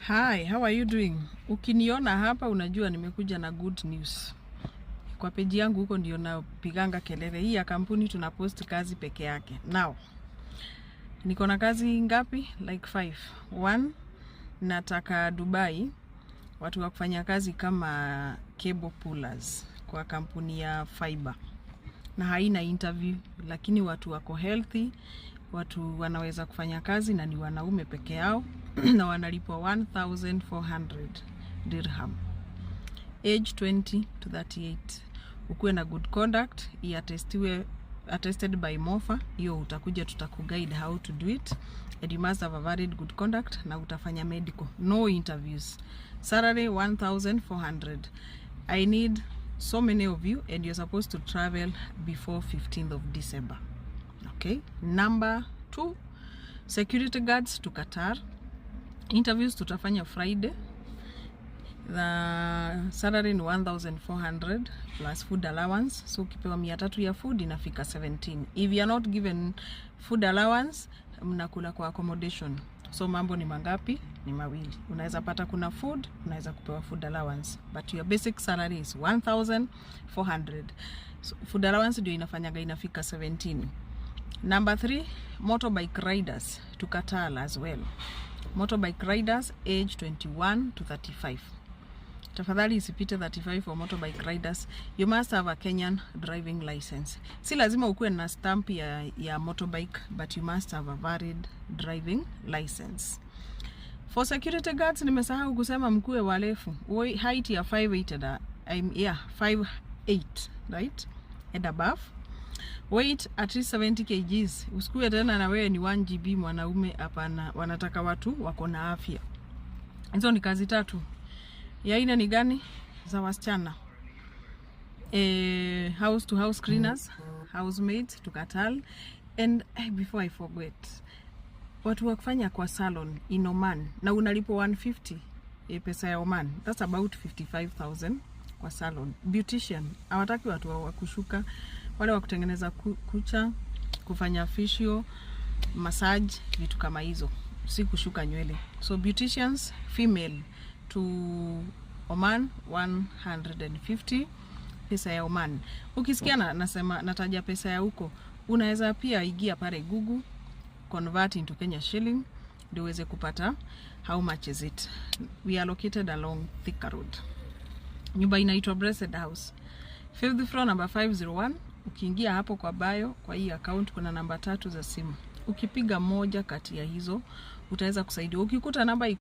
Hi, how are you doing? Ukiniona hapa unajua nimekuja na good news. Kwa peji yangu huko ndio napiganga kelele. Hii ya kampuni tunapost kazi peke yake. Now, niko na kazi ngapi? Like 5. 1, nataka Dubai watu wa kufanya kazi kama cable pullers kwa kampuni ya fiber. Na haina interview, lakini watu wako healthy, watu wanaweza kufanya kazi na ni wanaume peke yao na wanalipwa 1400 dirham. Age 20 to 38. Ukuwe na good conduct, attested by Mofa, hiyo utakuja tutakuguide how to do it. And you must have a valid good conduct na utafanya medical. No interviews. Salary 1400. I need so many of you and you're supposed to travel before 15th of December. Okay. Number 2, security guards to Qatar. Interviews tutafanya Friday. The salary ni 1400 plus food allowance. So ukipewa 300 ya food inafika 17. If you are not given food allowance, mnakula kwa accommodation. So mambo ni mangapi? Ni mawili. Unaweza pata kuna food, unaweza kupewa food allowance. But your basic salary is 1400. So food allowance ndio inafanyaga inafika 17. Number 3, motorbike riders to Qatar as well. Motorbike riders age 21 to 35. Tafadhali isipite 35 for motorbike riders. You must have a Kenyan driving license. Si lazima ukuwe na stamp ya motorbike, but you must have a valid driving license. For security guards, nimesahau kusema mkuwe walefu. Height ya 5'8", 5'8", right? And above. Weight at least 70 kgs. Usikuwe tena na wewe ni 1 GB mwanaume, hapana. Wanataka watu wako na afya. Hizo ni kazi 3. Ya ina ni gani? Za wasichana. House to house cleaners, housemaids to Qatar. And before I forget, watu wakufanya kwa salon in Oman na unalipo 150 pesa ya Oman. That's about 55,000 kwa salon. Beautician, hawataki watu wa kushuka, wale wa kutengeneza kucha, kufanya facial, massage, vitu kama hizo, si kushuka nywele. So beauticians female to Oman 150 pesa ya Oman. Ukisikia nasema nataja pesa ya huko, unaweza pia ingia pale Google, convert into Kenya shilling, ndio uweze kupata how much is it. We are located along Thika Road. Nyumba inaitwa Blessed House. 5th floor number 501. Ukiingia hapo kwa bio, kwa hii account kuna namba 3 za simu. Ukipiga moja kati ya hizo utaweza kusaidia. Ukikuta namba